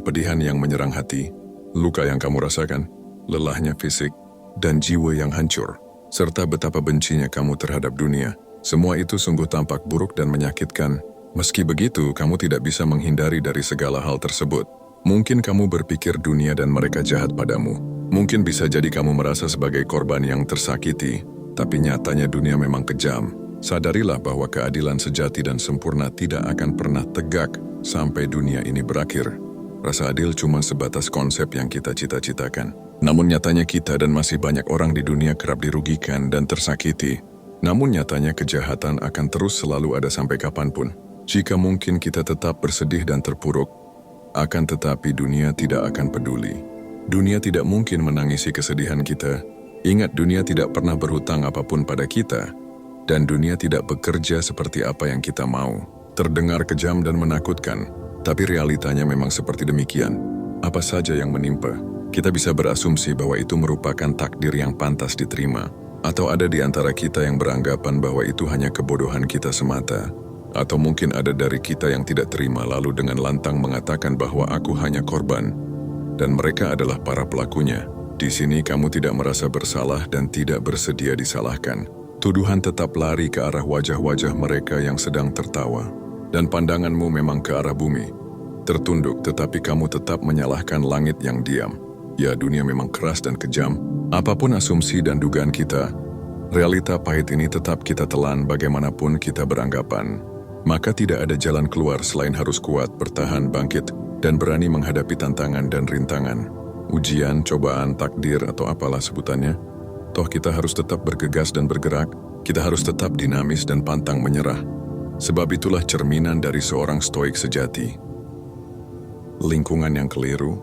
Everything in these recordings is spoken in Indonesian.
Kepedihan yang menyerang hati, luka yang kamu rasakan, lelahnya fisik, dan jiwa yang hancur, serta betapa bencinya kamu terhadap dunia. Semua itu sungguh tampak buruk dan menyakitkan. Meski begitu, kamu tidak bisa menghindari dari segala hal tersebut. Mungkin kamu berpikir dunia dan mereka jahat padamu. Mungkin bisa jadi kamu merasa sebagai korban yang tersakiti, tapi nyatanya dunia memang kejam. Sadarilah bahwa keadilan sejati dan sempurna tidak akan pernah tegak sampai dunia ini berakhir. Rasa adil cuma sebatas konsep yang kita cita-citakan. Namun nyatanya kita dan masih banyak orang di dunia kerap dirugikan dan tersakiti. Namun nyatanya kejahatan akan terus selalu ada sampai kapanpun. Jika mungkin kita tetap bersedih dan terpuruk, akan tetapi dunia tidak akan peduli. Dunia tidak mungkin menangisi kesedihan kita. Ingat, dunia tidak pernah berhutang apapun pada kita. Dan dunia tidak bekerja seperti apa yang kita mau. Terdengar kejam dan menakutkan, tapi realitanya memang seperti demikian. Apa saja yang menimpa, kita bisa berasumsi bahwa itu merupakan takdir yang pantas diterima. Atau ada di antara kita yang beranggapan bahwa itu hanya kebodohan kita semata. Atau mungkin ada dari kita yang tidak terima lalu dengan lantang mengatakan bahwa aku hanya korban. Dan mereka adalah para pelakunya. Di sini kamu tidak merasa bersalah dan tidak bersedia disalahkan. Tuduhan tetap lari ke arah wajah-wajah mereka yang sedang tertawa. Dan pandanganmu memang ke arah bumi. Tertunduk, tetapi kamu tetap menyalahkan langit yang diam. Ya, dunia memang keras dan kejam. Apapun asumsi dan dugaan kita, realita pahit ini tetap kita telan bagaimanapun kita beranggapan. Maka tidak ada jalan keluar selain harus kuat, bertahan, bangkit, dan berani menghadapi tantangan dan rintangan. Ujian, cobaan, takdir, atau apalah sebutannya. Toh kita harus tetap bergegas dan bergerak. Kita harus tetap dinamis dan pantang menyerah. Sebab itulah cerminan dari seorang stoik sejati. Lingkungan yang keliru.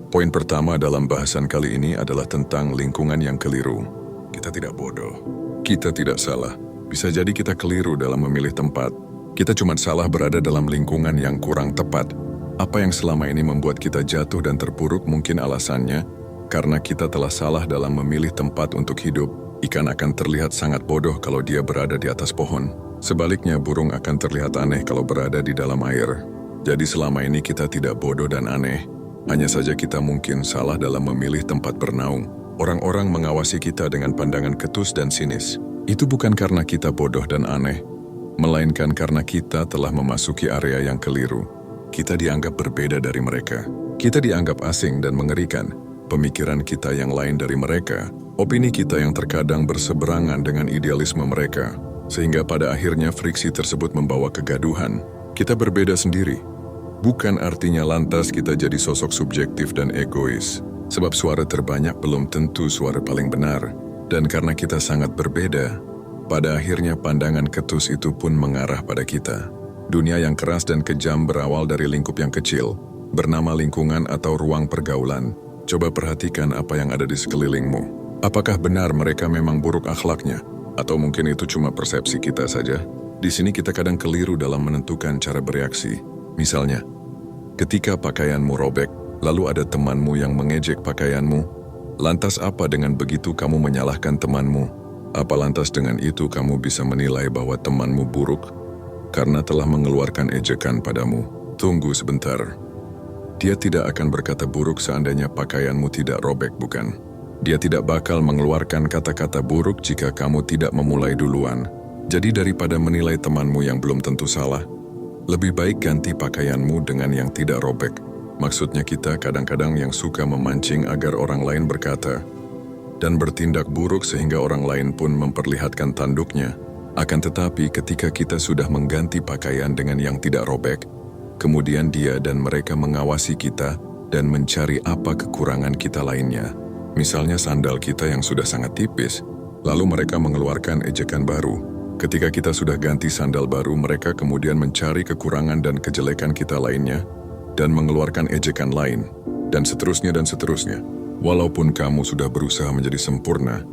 Poin pertama dalam bahasan kali ini adalah tentang lingkungan yang keliru. Kita tidak bodoh. Kita tidak salah. Bisa jadi kita keliru dalam memilih tempat. Kita cuma salah berada dalam lingkungan yang kurang tepat. Apa yang selama ini membuat kita jatuh dan terpuruk mungkin alasannya karena kita telah salah dalam memilih tempat untuk hidup. Ikan akan terlihat sangat bodoh kalau dia berada di atas pohon. Sebaliknya, burung akan terlihat aneh kalau berada di dalam air. Jadi selama ini kita tidak bodoh dan aneh. Hanya saja kita mungkin salah dalam memilih tempat bernaung. Orang-orang mengawasi kita dengan pandangan ketus dan sinis. Itu bukan karena kita bodoh dan aneh, melainkan karena kita telah memasuki area yang keliru. Kita dianggap berbeda dari mereka. Kita dianggap asing dan mengerikan. Pemikiran kita yang lain dari mereka. Opini kita yang terkadang berseberangan dengan idealisme mereka. Sehingga pada akhirnya friksi tersebut membawa kegaduhan. Kita berbeda sendiri. Bukan artinya lantas kita jadi sosok subjektif dan egois. Sebab suara terbanyak belum tentu suara paling benar. Dan karena kita sangat berbeda, pada akhirnya pandangan ketus itu pun mengarah pada kita. Dunia yang keras dan kejam berawal dari lingkup yang kecil, bernama lingkungan atau ruang pergaulan. Coba perhatikan apa yang ada di sekelilingmu. Apakah benar mereka memang buruk akhlaknya? Atau mungkin itu cuma persepsi kita saja? Di sini kita kadang keliru dalam menentukan cara bereaksi. Misalnya, ketika pakaianmu robek, lalu ada temanmu yang mengejek pakaianmu, lantas apa dengan begitu kamu menyalahkan temanmu? Apa lantas dengan itu kamu bisa menilai bahwa temanmu buruk karena telah mengeluarkan ejekan padamu? Tunggu sebentar. Dia tidak akan berkata buruk seandainya pakaianmu tidak robek, bukan? Dia tidak bakal mengeluarkan kata-kata buruk jika kamu tidak memulai duluan. Jadi daripada menilai temanmu yang belum tentu salah, lebih baik ganti pakaianmu dengan yang tidak robek. Maksudnya kita kadang-kadang yang suka memancing agar orang lain berkata dan bertindak buruk sehingga orang lain pun memperlihatkan tanduknya. Akan tetapi ketika kita sudah mengganti pakaian dengan yang tidak robek, kemudian dia dan mereka mengawasi kita dan mencari apa kekurangan kita lainnya. Misalnya sandal kita yang sudah sangat tipis, lalu mereka mengeluarkan ejekan baru. Ketika kita sudah ganti sandal baru, mereka kemudian mencari kekurangan dan kejelekan kita lainnya dan mengeluarkan ejekan lain, dan seterusnya dan seterusnya. Walaupun kamu sudah berusaha menjadi sempurna,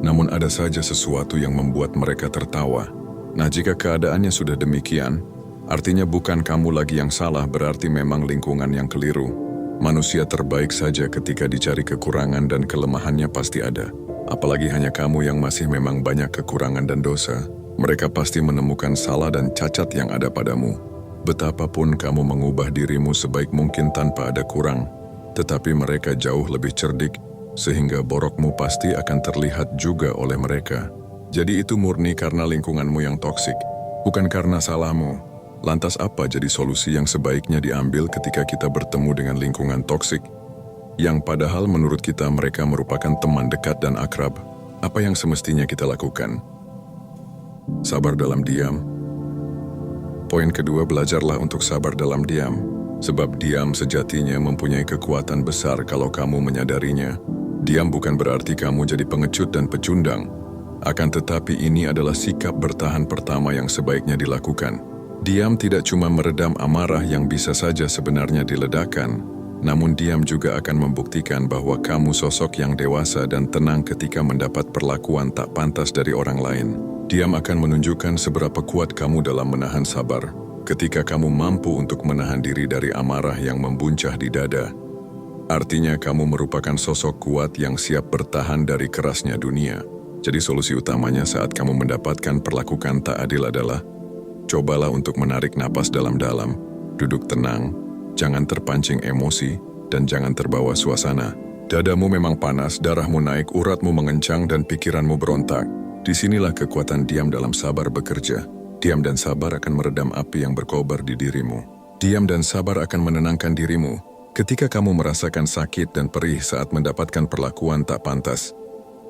namun ada saja sesuatu yang membuat mereka tertawa. Nah, jika keadaannya sudah demikian, artinya bukan kamu lagi yang salah, berarti memang lingkungan yang keliru. Manusia terbaik saja ketika dicari kekurangan dan kelemahannya pasti ada. Apalagi hanya kamu yang masih memang banyak kekurangan dan dosa. Mereka pasti menemukan salah dan cacat yang ada padamu. Betapapun kamu mengubah dirimu sebaik mungkin tanpa ada kurang, tetapi mereka jauh lebih cerdik, sehingga borokmu pasti akan terlihat juga oleh mereka. Jadi itu murni karena lingkunganmu yang toksik, bukan karena salahmu. Lantas apa jadi solusi yang sebaiknya diambil ketika kita bertemu dengan lingkungan toksik, yang padahal menurut kita mereka merupakan teman dekat dan akrab? Apa yang semestinya kita lakukan? Sabar dalam diam. Poin kedua, belajarlah untuk sabar dalam diam. Sebab diam sejatinya mempunyai kekuatan besar kalau kamu menyadarinya. Diam bukan berarti kamu jadi pengecut dan pecundang. Akan tetapi ini adalah sikap bertahan pertama yang sebaiknya dilakukan. Diam tidak cuma meredam amarah yang bisa saja sebenarnya diledakkan, namun diam juga akan membuktikan bahwa kamu sosok yang dewasa dan tenang ketika mendapat perlakuan tak pantas dari orang lain. Diam akan menunjukkan seberapa kuat kamu dalam menahan sabar. Ketika kamu mampu untuk menahan diri dari amarah yang membuncah di dada, artinya kamu merupakan sosok kuat yang siap bertahan dari kerasnya dunia. Jadi solusi utamanya saat kamu mendapatkan perlakuan tak adil adalah, cobalah untuk menarik napas dalam-dalam, duduk tenang, jangan terpancing emosi, dan jangan terbawa suasana. Dadamu memang panas, darahmu naik, uratmu mengencang, dan pikiranmu berontak. Disinilah kekuatan diam dalam sabar bekerja. Diam dan sabar akan meredam api yang berkobar di dirimu. Diam dan sabar akan menenangkan dirimu. Ketika kamu merasakan sakit dan perih saat mendapatkan perlakuan tak pantas,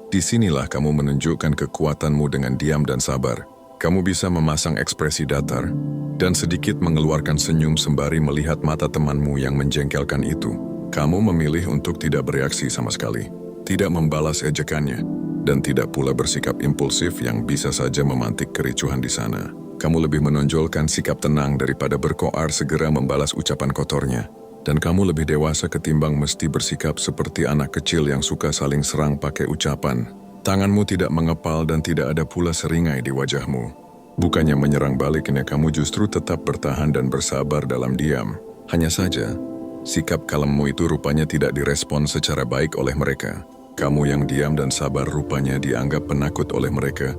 disinilah kamu menunjukkan kekuatanmu dengan diam dan sabar. Kamu bisa memasang ekspresi datar dan sedikit mengeluarkan senyum sembari melihat mata temanmu yang menjengkelkan itu. Kamu memilih untuk tidak bereaksi sama sekali, tidak membalas ejekannya, dan tidak pula bersikap impulsif yang bisa saja memantik kericuhan di sana. Kamu lebih menonjolkan sikap tenang daripada berkoar segera membalas ucapan kotornya. Dan kamu lebih dewasa ketimbang mesti bersikap seperti anak kecil yang suka saling serang pakai ucapan. Tanganmu tidak mengepal dan tidak ada pula seringai di wajahmu. Bukannya menyerang baliknya, kamu justru tetap bertahan dan bersabar dalam diam. Hanya saja, sikap kalemmu itu rupanya tidak direspon secara baik oleh mereka. Kamu yang diam dan sabar rupanya dianggap penakut oleh mereka,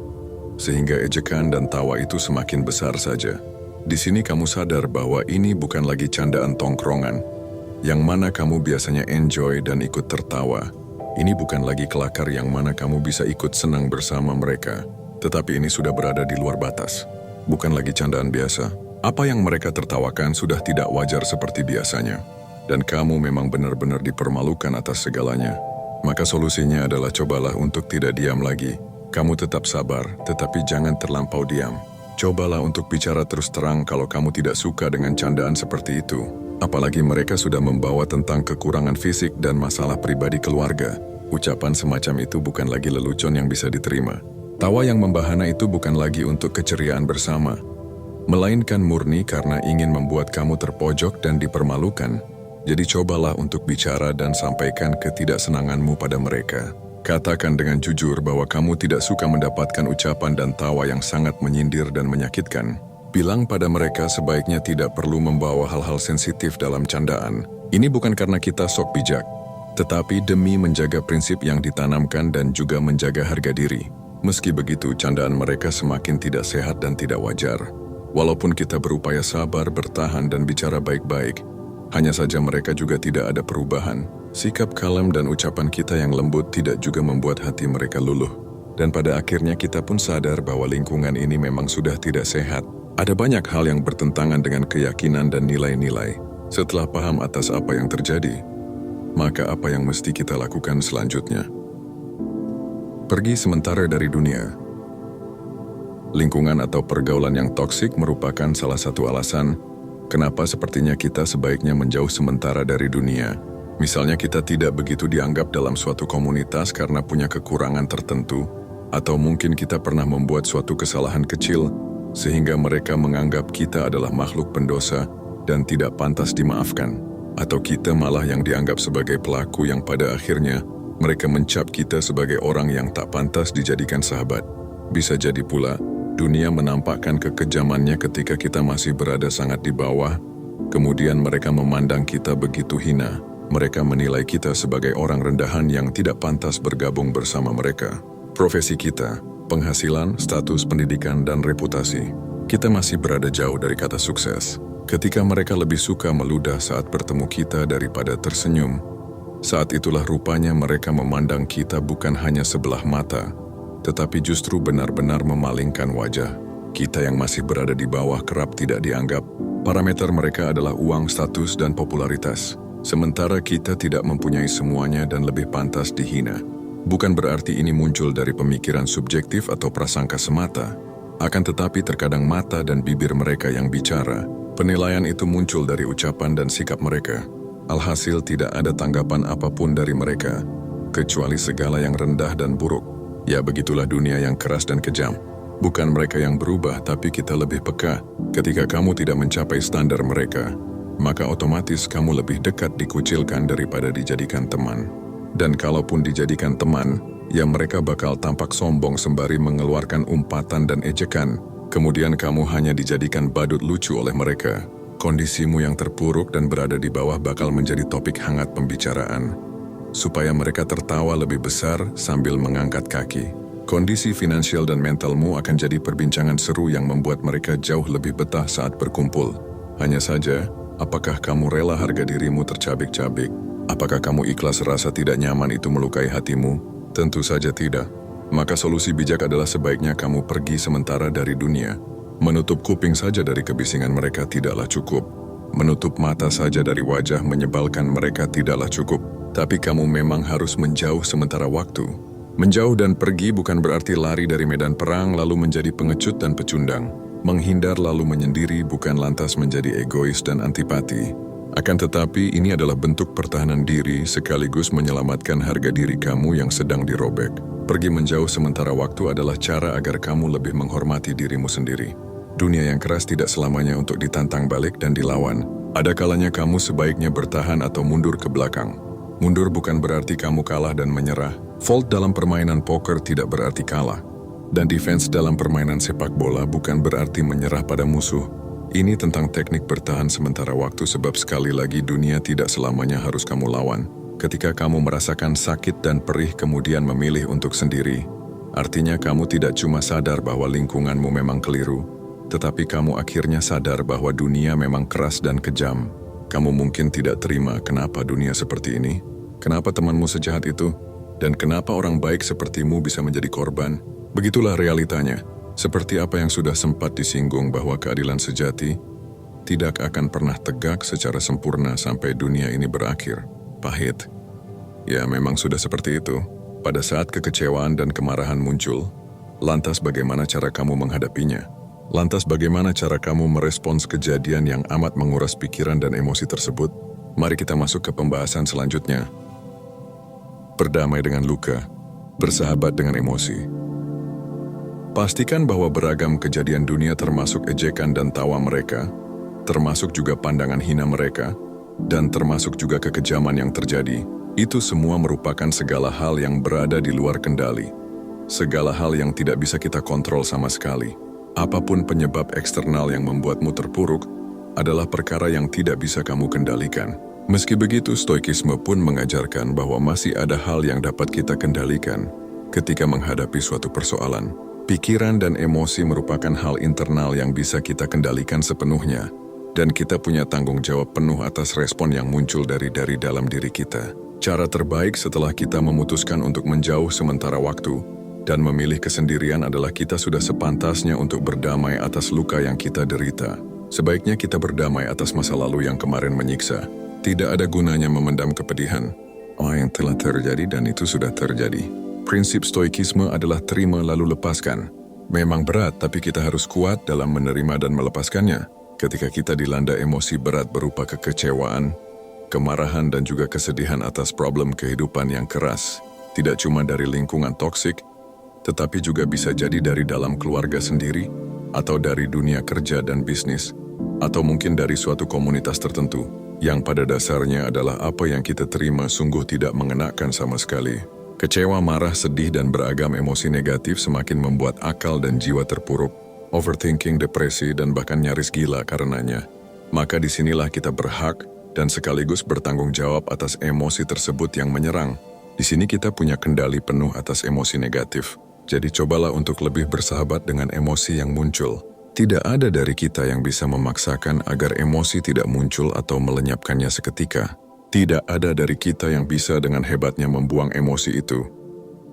sehingga ejekan dan tawa itu semakin besar saja. Di sini kamu sadar bahwa ini bukan lagi candaan tongkrongan, yang mana kamu biasanya enjoy dan ikut tertawa. Ini bukan lagi kelakar yang mana kamu bisa ikut senang bersama mereka, tetapi ini sudah berada di luar batas. Bukan lagi candaan biasa. Apa yang mereka tertawakan sudah tidak wajar seperti biasanya, dan kamu memang benar-benar dipermalukan atas segalanya. Maka solusinya adalah cobalah untuk tidak diam lagi. Kamu tetap sabar, tetapi jangan terlampau diam. Cobalah untuk bicara terus terang kalau kamu tidak suka dengan candaan seperti itu. Apalagi mereka sudah membawa tentang kekurangan fisik dan masalah pribadi keluarga. Ucapan semacam itu bukan lagi lelucon yang bisa diterima. Tawa yang membahana itu bukan lagi untuk keceriaan bersama, melainkan murni karena ingin membuat kamu terpojok dan dipermalukan. Jadi cobalah untuk bicara dan sampaikan ketidaksenanganmu pada mereka. Katakan dengan jujur bahwa kamu tidak suka mendapatkan ucapan dan tawa yang sangat menyindir dan menyakitkan. Bilang pada mereka sebaiknya tidak perlu membawa hal-hal sensitif dalam candaan. Ini bukan karena kita sok bijak, tetapi demi menjaga prinsip yang ditanamkan dan juga menjaga harga diri. Meski begitu, candaan mereka semakin tidak sehat dan tidak wajar. Walaupun kita berupaya sabar, bertahan, dan bicara baik-baik, hanya saja mereka juga tidak ada perubahan. Sikap kalem dan ucapan kita yang lembut tidak juga membuat hati mereka luluh. Dan pada akhirnya kita pun sadar bahwa lingkungan ini memang sudah tidak sehat. Ada banyak hal yang bertentangan dengan keyakinan dan nilai-nilai. Setelah paham atas apa yang terjadi, maka apa yang mesti kita lakukan selanjutnya? Pergi sementara dari dunia. Lingkungan atau pergaulan yang toksik merupakan salah satu alasan kenapa sepertinya kita sebaiknya menjauh sementara dari dunia. Misalnya kita tidak begitu dianggap dalam suatu komunitas karena punya kekurangan tertentu, atau mungkin kita pernah membuat suatu kesalahan kecil sehingga mereka menganggap kita adalah makhluk pendosa dan tidak pantas dimaafkan. Atau kita malah yang dianggap sebagai pelaku yang pada akhirnya mereka mencap kita sebagai orang yang tak pantas dijadikan sahabat. Bisa jadi pula, dunia menampakkan kekejamannya ketika kita masih berada sangat di bawah, kemudian mereka memandang kita begitu hina. Mereka menilai kita sebagai orang rendahan yang tidak pantas bergabung bersama mereka. Profesi kita, penghasilan, status pendidikan, dan reputasi. Kita masih berada jauh dari kata sukses. Ketika mereka lebih suka meludah saat bertemu kita daripada tersenyum, saat itulah rupanya mereka memandang kita bukan hanya sebelah mata, tetapi justru benar-benar memalingkan wajah. Kita yang masih berada di bawah kerap tidak dianggap. Parameter mereka adalah uang, status, dan popularitas. Sementara kita tidak mempunyai semuanya dan lebih pantas dihina. Bukan berarti ini muncul dari pemikiran subjektif atau prasangka semata. Akan tetapi terkadang mata dan bibir mereka yang bicara. Penilaian itu muncul dari ucapan dan sikap mereka. Alhasil tidak ada tanggapan apapun dari mereka, kecuali segala yang rendah dan buruk. Ya, begitulah dunia yang keras dan kejam. Bukan mereka yang berubah, tapi kita lebih peka. Ketika kamu tidak mencapai standar mereka, maka otomatis kamu lebih dekat dikucilkan daripada dijadikan teman. Dan kalaupun dijadikan teman, ya mereka bakal tampak sombong sembari mengeluarkan umpatan dan ejekan. Kemudian kamu hanya dijadikan badut lucu oleh mereka. Kondisimu yang terpuruk dan berada di bawah bakal menjadi topik hangat pembicaraan, supaya mereka tertawa lebih besar sambil mengangkat kaki. Kondisi finansial dan mentalmu akan jadi perbincangan seru yang membuat mereka jauh lebih betah saat berkumpul. Hanya saja, apakah kamu rela harga dirimu tercabik-cabik? Apakah kamu ikhlas rasa tidak nyaman itu melukai hatimu? Tentu saja tidak. Maka solusi bijak adalah sebaiknya kamu pergi sementara dari dunia. Menutup kuping saja dari kebisingan mereka tidaklah cukup. Menutup mata saja dari wajah menyebalkan mereka tidaklah cukup. Tapi kamu memang harus menjauh sementara waktu. Menjauh dan pergi bukan berarti lari dari medan perang lalu menjadi pengecut dan pecundang. Menghindar lalu menyendiri bukan lantas menjadi egois dan antipati. Akan tetapi ini adalah bentuk pertahanan diri sekaligus menyelamatkan harga diri kamu yang sedang dirobek. Pergi menjauh sementara waktu adalah cara agar kamu lebih menghormati dirimu sendiri. Dunia yang keras tidak selamanya untuk ditantang balik dan dilawan. Ada kalanya kamu sebaiknya bertahan atau mundur ke belakang. Mundur bukan berarti kamu kalah dan menyerah. Fold dalam permainan poker tidak berarti kalah. Dan defense dalam permainan sepak bola bukan berarti menyerah pada musuh. Ini tentang teknik bertahan sementara waktu sebab sekali lagi dunia tidak selamanya harus kamu lawan. Ketika kamu merasakan sakit dan perih kemudian memilih untuk sendiri, artinya kamu tidak cuma sadar bahwa lingkunganmu memang keliru, tetapi kamu akhirnya sadar bahwa dunia memang keras dan kejam. Kamu mungkin tidak terima kenapa dunia seperti ini, kenapa temanmu sejahat itu, dan kenapa orang baik sepertimu bisa menjadi korban. Begitulah realitanya. Seperti apa yang sudah sempat disinggung bahwa keadilan sejati tidak akan pernah tegak secara sempurna sampai dunia ini berakhir. Pahit. Ya, memang sudah seperti itu. Pada saat kekecewaan dan kemarahan muncul, lantas bagaimana cara kamu menghadapinya? Lantas bagaimana cara kamu merespons kejadian yang amat menguras pikiran dan emosi tersebut? Mari kita masuk ke pembahasan selanjutnya. Berdamai dengan luka, bersahabat dengan emosi. Pastikan bahwa beragam kejadian dunia termasuk ejekan dan tawa mereka, termasuk juga pandangan hina mereka, dan termasuk juga kekejaman yang terjadi, itu semua merupakan segala hal yang berada di luar kendali. Segala hal yang tidak bisa kita kontrol sama sekali. Apapun penyebab eksternal yang membuatmu terpuruk adalah perkara yang tidak bisa kamu kendalikan. Meski begitu, stoikisme pun mengajarkan bahwa masih ada hal yang dapat kita kendalikan ketika menghadapi suatu persoalan. Pikiran dan emosi merupakan hal internal yang bisa kita kendalikan sepenuhnya. Dan kita punya tanggung jawab penuh atas respon yang muncul dari dalam diri kita. Cara terbaik setelah kita memutuskan untuk menjauh sementara waktu dan memilih kesendirian adalah kita sudah sepantasnya untuk berdamai atas luka yang kita derita. Sebaiknya kita berdamai atas masa lalu yang kemarin menyiksa. Tidak ada gunanya memendam kepedihan. Yang telah terjadi dan itu sudah terjadi. Prinsip stoikisme adalah terima lalu lepaskan. Memang berat, tapi kita harus kuat dalam menerima dan melepaskannya. Ketika kita dilanda emosi berat berupa kekecewaan, kemarahan dan juga kesedihan atas problem kehidupan yang keras, tidak cuma dari lingkungan toksik, tetapi juga bisa jadi dari dalam keluarga sendiri, atau dari dunia kerja dan bisnis, atau mungkin dari suatu komunitas tertentu, yang pada dasarnya adalah apa yang kita terima sungguh tidak mengenakan sama sekali. Kecewa, marah, sedih, dan beragam emosi negatif semakin membuat akal dan jiwa terpuruk, overthinking, depresi, dan bahkan nyaris gila karenanya. Maka disinilah kita berhak dan sekaligus bertanggung jawab atas emosi tersebut yang menyerang. Di sini kita punya kendali penuh atas emosi negatif. Jadi cobalah untuk lebih bersahabat dengan emosi yang muncul. Tidak ada dari kita yang bisa memaksakan agar emosi tidak muncul atau melenyapkannya seketika. Tidak ada dari kita yang bisa dengan hebatnya membuang emosi itu.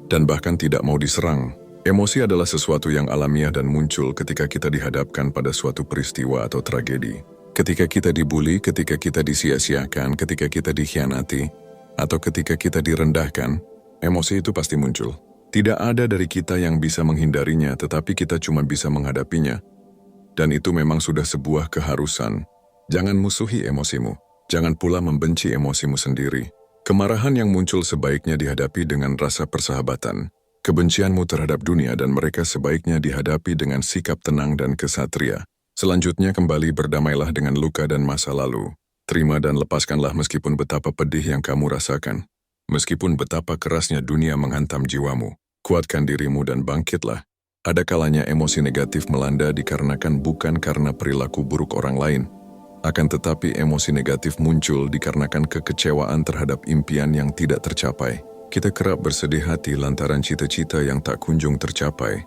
Dan bahkan tidak mau diserang. Emosi adalah sesuatu yang alamiah dan muncul ketika kita dihadapkan pada suatu peristiwa atau tragedi. Ketika kita dibuli, ketika kita disia-siakan, ketika kita dikhianati, atau ketika kita direndahkan, emosi itu pasti muncul. Tidak ada dari kita yang bisa menghindarinya, tetapi kita cuma bisa menghadapinya. Dan itu memang sudah sebuah keharusan. Jangan musuhi emosimu. Jangan pula membenci emosimu sendiri. Kemarahan yang muncul sebaiknya dihadapi dengan rasa persahabatan. Kebencianmu terhadap dunia dan mereka sebaiknya dihadapi dengan sikap tenang dan kesatria. Selanjutnya kembali berdamailah dengan luka dan masa lalu. Terima dan lepaskanlah meskipun betapa pedih yang kamu rasakan. Meskipun betapa kerasnya dunia menghantam jiwamu. Kuatkan dirimu dan bangkitlah. Ada kalanya emosi negatif melanda dikarenakan bukan karena perilaku buruk orang lain. Akan tetapi emosi negatif muncul dikarenakan kekecewaan terhadap impian yang tidak tercapai. Kita kerap bersedih hati lantaran cita-cita yang tak kunjung tercapai.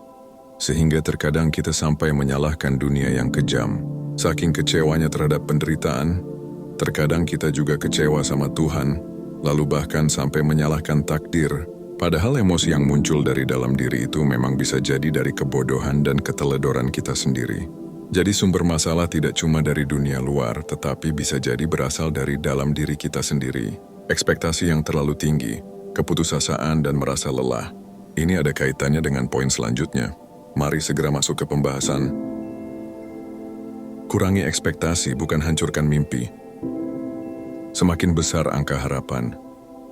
Sehingga terkadang kita sampai menyalahkan dunia yang kejam. Saking kecewanya terhadap penderitaan, terkadang kita juga kecewa sama Tuhan, lalu bahkan sampai menyalahkan takdir. Padahal emosi yang muncul dari dalam diri itu memang bisa jadi dari kebodohan dan keteledoran kita sendiri. Jadi sumber masalah tidak cuma dari dunia luar, tetapi bisa jadi berasal dari dalam diri kita sendiri. Ekspektasi yang terlalu tinggi, keputusasaan dan merasa lelah. Ini ada kaitannya dengan poin selanjutnya. Mari segera masuk ke pembahasan. Kurangi ekspektasi bukan hancurkan mimpi. Semakin besar angka harapan.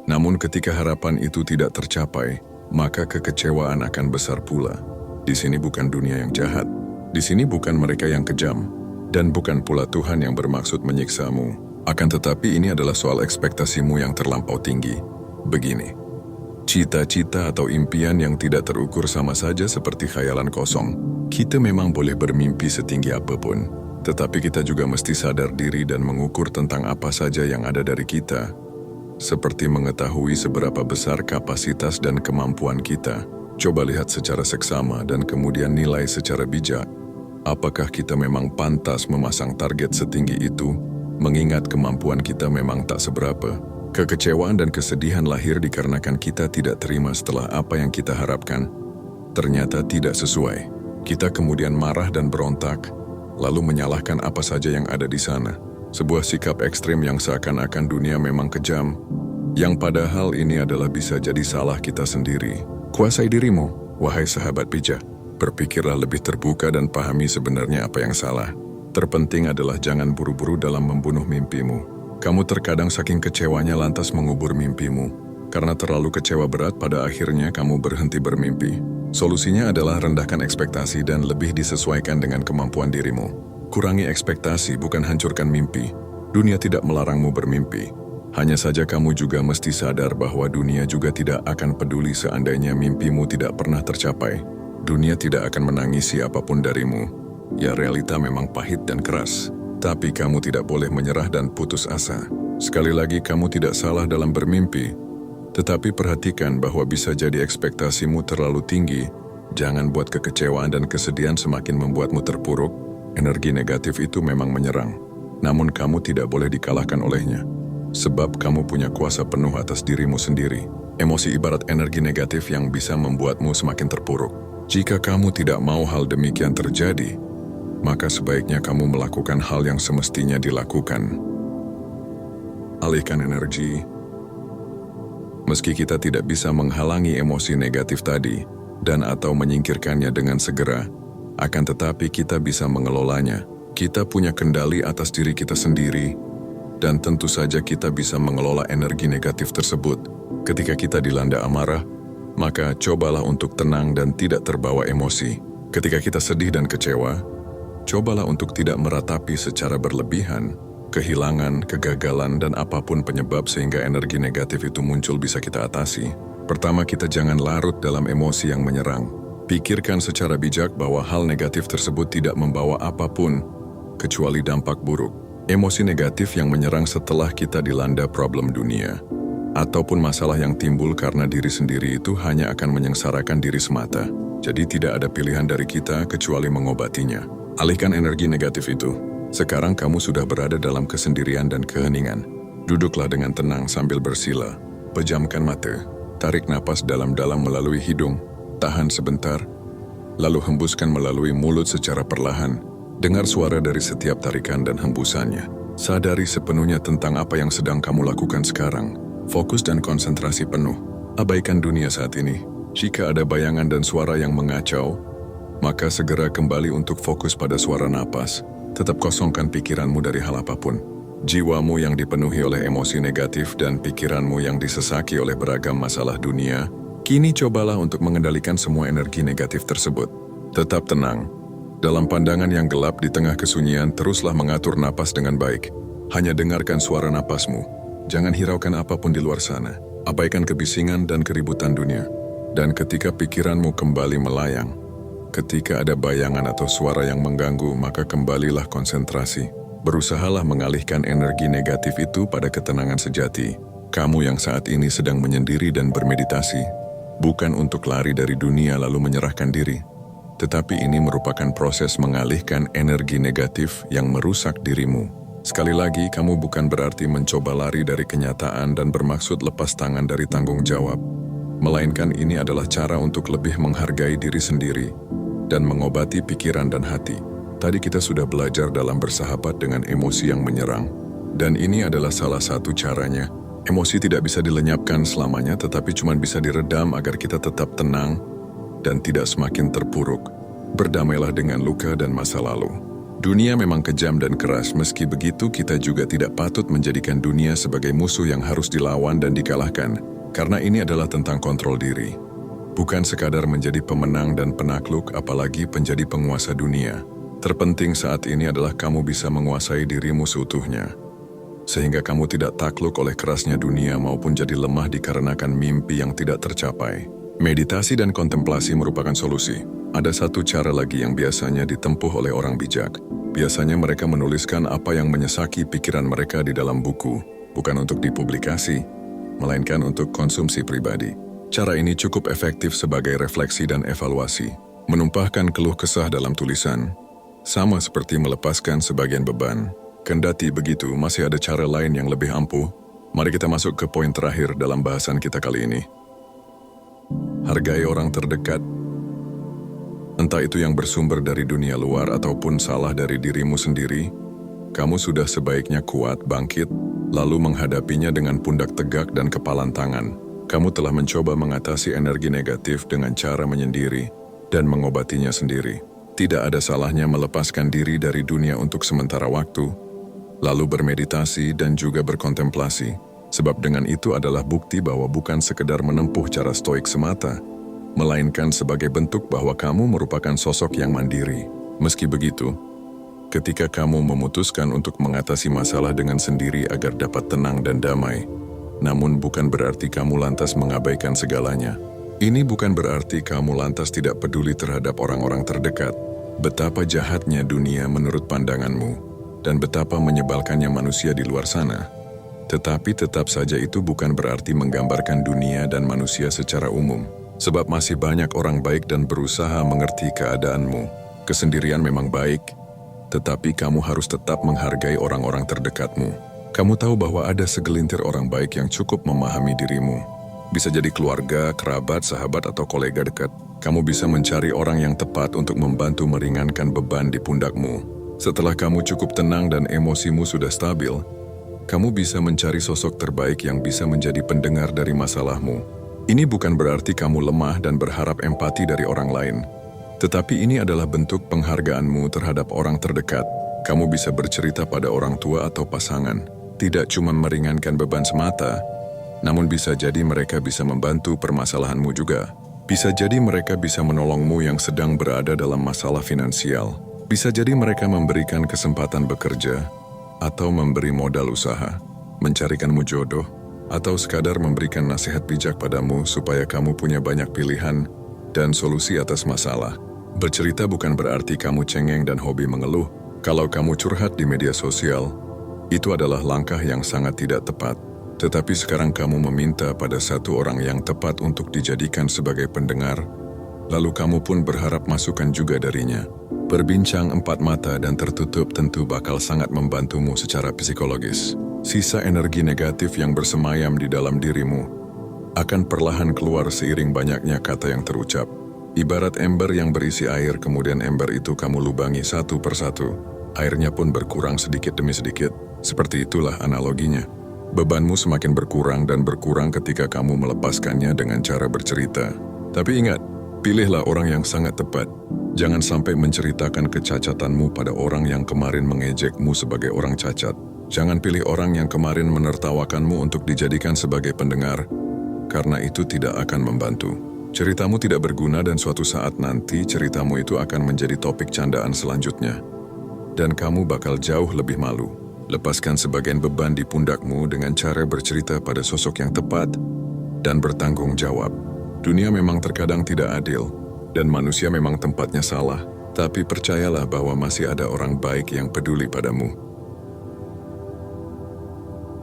Namun ketika harapan itu tidak tercapai, maka kekecewaan akan besar pula. Di sini bukan dunia yang jahat. Di sini bukan mereka yang kejam, dan bukan pula Tuhan yang bermaksud menyiksamu. Akan tetapi ini adalah soal ekspektasimu yang terlampau tinggi. Begini, cita-cita atau impian yang tidak terukur sama saja seperti khayalan kosong. Kita memang boleh bermimpi setinggi apapun, tetapi kita juga mesti sadar diri dan mengukur tentang apa saja yang ada dari kita. Seperti mengetahui seberapa besar kapasitas dan kemampuan kita. Coba lihat secara seksama dan kemudian nilai secara bijak. Apakah kita memang pantas memasang target setinggi itu, mengingat kemampuan kita memang tak seberapa? Kekecewaan dan kesedihan lahir dikarenakan kita tidak terima setelah apa yang kita harapkan ternyata tidak sesuai. Kita kemudian marah dan berontak, lalu menyalahkan apa saja yang ada di sana. Sebuah sikap ekstrim yang seakan-akan dunia memang kejam, yang padahal ini adalah bisa jadi salah kita sendiri. Kuasai dirimu, wahai sahabat bijak. Berpikirlah lebih terbuka dan pahami sebenarnya apa yang salah. Terpenting adalah jangan buru-buru dalam membunuh mimpimu. Kamu terkadang saking kecewanya lantas mengubur mimpimu. Karena terlalu kecewa berat pada akhirnya kamu berhenti bermimpi. Solusinya adalah rendahkan ekspektasi dan lebih disesuaikan dengan kemampuan dirimu. Kurangi ekspektasi bukan hancurkan mimpi. Dunia tidak melarangmu bermimpi. Hanya saja kamu juga mesti sadar bahwa dunia juga tidak akan peduli seandainya mimpimu tidak pernah tercapai. Dunia tidak akan menangisi apapun darimu. Ya, realita memang pahit dan keras. Tapi kamu tidak boleh menyerah dan putus asa. Sekali lagi, kamu tidak salah dalam bermimpi. Tetapi perhatikan bahwa bisa jadi ekspektasimu terlalu tinggi. Jangan buat kekecewaan dan kesedihan semakin membuatmu terpuruk. Energi negatif itu memang menyerang. Namun kamu tidak boleh dikalahkan olehnya. Sebab kamu punya kuasa penuh atas dirimu sendiri. Emosi ibarat energi negatif yang bisa membuatmu semakin terpuruk. Jika kamu tidak mau hal demikian terjadi, maka sebaiknya kamu melakukan hal yang semestinya dilakukan. Alihkan energi. Meski kita tidak bisa menghalangi emosi negatif tadi, dan atau menyingkirkannya dengan segera, akan tetapi kita bisa mengelolanya. Kita punya kendali atas diri kita sendiri, dan tentu saja kita bisa mengelola energi negatif tersebut. Ketika kita dilanda amarah, maka cobalah untuk tenang dan tidak terbawa emosi. Ketika kita sedih dan kecewa, cobalah untuk tidak meratapi secara berlebihan. Kehilangan, kegagalan, dan apapun penyebab sehingga energi negatif itu muncul bisa kita atasi. Pertama, kita jangan larut dalam emosi yang menyerang. Pikirkan secara bijak bahwa hal negatif tersebut tidak membawa apapun, kecuali dampak buruk. Emosi negatif yang menyerang setelah kita dilanda problem dunia ataupun masalah yang timbul karena diri sendiri itu hanya akan menyengsarakan diri semata. Jadi tidak ada pilihan dari kita kecuali mengobatinya. Alihkan energi negatif itu. Sekarang kamu sudah berada dalam kesendirian dan keheningan. Duduklah dengan tenang sambil bersila. Pejamkan mata. Tarik napas dalam-dalam melalui hidung. Tahan sebentar. Lalu hembuskan melalui mulut secara perlahan. Dengar suara dari setiap tarikan dan hembusannya. Sadari sepenuhnya tentang apa yang sedang kamu lakukan sekarang. Fokus dan konsentrasi penuh. Abaikan dunia saat ini. Jika ada bayangan dan suara yang mengacau, maka segera kembali untuk fokus pada suara napas. Tetap kosongkan pikiranmu dari hal apapun. Jiwamu yang dipenuhi oleh emosi negatif dan pikiranmu yang disesaki oleh beragam masalah dunia, kini cobalah untuk mengendalikan semua energi negatif tersebut. Tetap tenang. Dalam pandangan yang gelap di tengah kesunyian, teruslah mengatur napas dengan baik. Hanya dengarkan suara napasmu. Jangan hiraukan apapun di luar sana. Abaikan kebisingan dan keributan dunia. Dan ketika pikiranmu kembali melayang, ketika ada bayangan atau suara yang mengganggu, maka kembalilah konsentrasi. Berusahalah mengalihkan energi negatif itu pada ketenangan sejati. Kamu yang saat ini sedang menyendiri dan bermeditasi, bukan untuk lari dari dunia lalu menyerahkan diri. Tetapi ini merupakan proses mengalihkan energi negatif yang merusak dirimu. Sekali lagi, kamu bukan berarti mencoba lari dari kenyataan dan bermaksud lepas tangan dari tanggung jawab. Melainkan ini adalah cara untuk lebih menghargai diri sendiri dan mengobati pikiran dan hati. Tadi kita sudah belajar dalam bersahabat dengan emosi yang menyerang. Dan ini adalah salah satu caranya. Emosi tidak bisa dilenyapkan selamanya, tetapi cuma bisa diredam agar kita tetap tenang dan tidak semakin terpuruk. Berdamailah dengan luka dan masa lalu. Dunia memang kejam dan keras, meski begitu kita juga tidak patut menjadikan dunia sebagai musuh yang harus dilawan dan dikalahkan, karena ini adalah tentang kontrol diri. Bukan sekadar menjadi pemenang dan penakluk, apalagi menjadi penguasa dunia. Terpenting saat ini adalah kamu bisa menguasai dirimu seutuhnya. Sehingga kamu tidak takluk oleh kerasnya dunia maupun jadi lemah dikarenakan mimpi yang tidak tercapai. Meditasi dan kontemplasi merupakan solusi. Ada satu cara lagi yang biasanya ditempuh oleh orang bijak. Biasanya mereka menuliskan apa yang menyesaki pikiran mereka di dalam buku, bukan untuk dipublikasi, melainkan untuk konsumsi pribadi. Cara ini cukup efektif sebagai refleksi dan evaluasi. Menumpahkan keluh kesah dalam tulisan, sama seperti melepaskan sebagian beban. Kendati begitu, masih ada cara lain yang lebih ampuh. Mari kita masuk ke poin terakhir dalam bahasan kita kali ini. Hargai orang terdekat. Entah itu yang bersumber dari dunia luar ataupun salah dari dirimu sendiri, kamu sudah sebaiknya kuat, bangkit, lalu menghadapinya dengan pundak tegak dan kepalan tangan. Kamu telah mencoba mengatasi energi negatif dengan cara menyendiri dan mengobatinya sendiri. Tidak ada salahnya melepaskan diri dari dunia untuk sementara waktu, lalu bermeditasi dan juga berkontemplasi, sebab dengan itu adalah bukti bahwa bukan sekedar menempuh cara stoik semata, melainkan sebagai bentuk bahwa kamu merupakan sosok yang mandiri. Meski begitu, ketika kamu memutuskan untuk mengatasi masalah dengan sendiri agar dapat tenang dan damai, namun bukan berarti kamu lantas mengabaikan segalanya. Ini bukan berarti kamu lantas tidak peduli terhadap orang-orang terdekat. Betapa jahatnya dunia menurut pandanganmu, dan betapa menyebalkannya manusia di luar sana. Tetapi tetap saja itu bukan berarti menggambarkan dunia dan manusia secara umum. Sebab masih banyak orang baik dan berusaha mengerti keadaanmu. Kesendirian memang baik, tetapi kamu harus tetap menghargai orang-orang terdekatmu. Kamu tahu bahwa ada segelintir orang baik yang cukup memahami dirimu. Bisa jadi keluarga, kerabat, sahabat, atau kolega dekat. Kamu bisa mencari orang yang tepat untuk membantu meringankan beban di pundakmu. Setelah kamu cukup tenang dan emosimu sudah stabil, kamu bisa mencari sosok terbaik yang bisa menjadi pendengar dari masalahmu. Ini bukan berarti kamu lemah dan berharap empati dari orang lain. Tetapi ini adalah bentuk penghargaanmu terhadap orang terdekat. Kamu bisa bercerita pada orang tua atau pasangan. Tidak cuma meringankan beban semata, namun bisa jadi mereka bisa membantu permasalahanmu juga. Bisa jadi mereka bisa menolongmu yang sedang berada dalam masalah finansial. Bisa jadi mereka memberikan kesempatan bekerja, atau memberi modal usaha, mencarikanmu jodoh, atau sekadar memberikan nasihat bijak padamu supaya kamu punya banyak pilihan dan solusi atas masalah. Bercerita bukan berarti kamu cengeng dan hobi mengeluh. Kalau kamu curhat di media sosial, itu adalah langkah yang sangat tidak tepat. Tetapi sekarang kamu meminta pada satu orang yang tepat untuk dijadikan sebagai pendengar, lalu kamu pun berharap masukan juga darinya. Berbincang empat mata dan tertutup tentu bakal sangat membantumu secara psikologis. Sisa energi negatif yang bersemayam di dalam dirimu akan perlahan keluar seiring banyaknya kata yang terucap. Ibarat ember yang berisi air, kemudian ember itu kamu lubangi satu persatu. Airnya pun berkurang sedikit demi sedikit. Seperti itulah analoginya. Bebanmu semakin berkurang dan berkurang ketika kamu melepaskannya dengan cara bercerita. Tapi ingat, pilihlah orang yang sangat tepat. Jangan sampai menceritakan kecacatanmu pada orang yang kemarin mengejekmu sebagai orang cacat. Jangan pilih orang yang kemarin menertawakanmu untuk dijadikan sebagai pendengar, karena itu tidak akan membantu. Ceritamu tidak berguna dan suatu saat nanti ceritamu itu akan menjadi topik candaan selanjutnya. Dan kamu bakal jauh lebih malu. Lepaskan sebagian beban di pundakmu dengan cara bercerita pada sosok yang tepat dan bertanggung jawab. Dunia memang terkadang tidak adil dan manusia memang tempatnya salah, tapi percayalah bahwa masih ada orang baik yang peduli padamu.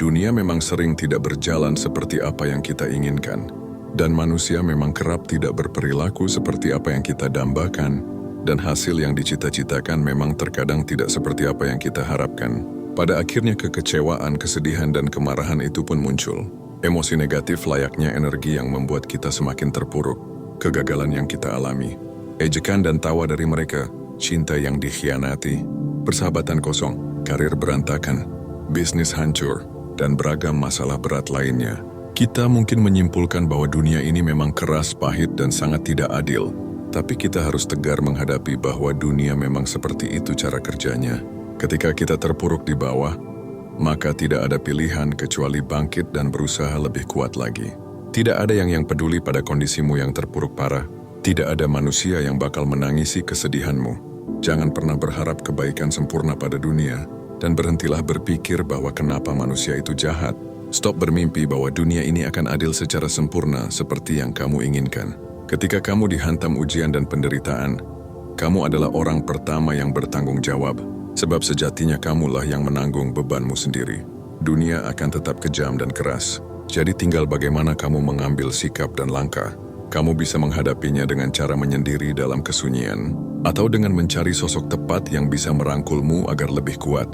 Dunia memang sering tidak berjalan seperti apa yang kita inginkan. Dan manusia memang kerap tidak berperilaku seperti apa yang kita dambakan, dan hasil yang dicita-citakan memang terkadang tidak seperti apa yang kita harapkan. Pada akhirnya kekecewaan, kesedihan, dan kemarahan itu pun muncul. Emosi negatif layaknya energi yang membuat kita semakin terpuruk, kegagalan yang kita alami, ejekan dan tawa dari mereka, cinta yang dikhianati, persahabatan kosong, karir berantakan, bisnis hancur, dan beragam masalah berat lainnya. Kita mungkin menyimpulkan bahwa dunia ini memang keras, pahit, dan sangat tidak adil. Tapi kita harus tegar menghadapi bahwa dunia memang seperti itu cara kerjanya. Ketika kita terpuruk di bawah, maka tidak ada pilihan kecuali bangkit dan berusaha lebih kuat lagi. Tidak ada yang peduli pada kondisimu yang terpuruk parah. Tidak ada manusia yang bakal menangisi kesedihanmu. Jangan pernah berharap kebaikan sempurna pada dunia, dan berhentilah berpikir bahwa kenapa manusia itu jahat. Stop bermimpi bahwa dunia ini akan adil secara sempurna seperti yang kamu inginkan. Ketika kamu dihantam ujian dan penderitaan, kamu adalah orang pertama yang bertanggung jawab, sebab sejatinya kamulah yang menanggung bebanmu sendiri. Dunia akan tetap kejam dan keras, jadi tinggal bagaimana kamu mengambil sikap dan langkah. Kamu bisa menghadapinya dengan cara menyendiri dalam kesunyian, atau dengan mencari sosok tepat yang bisa merangkulmu agar lebih kuat.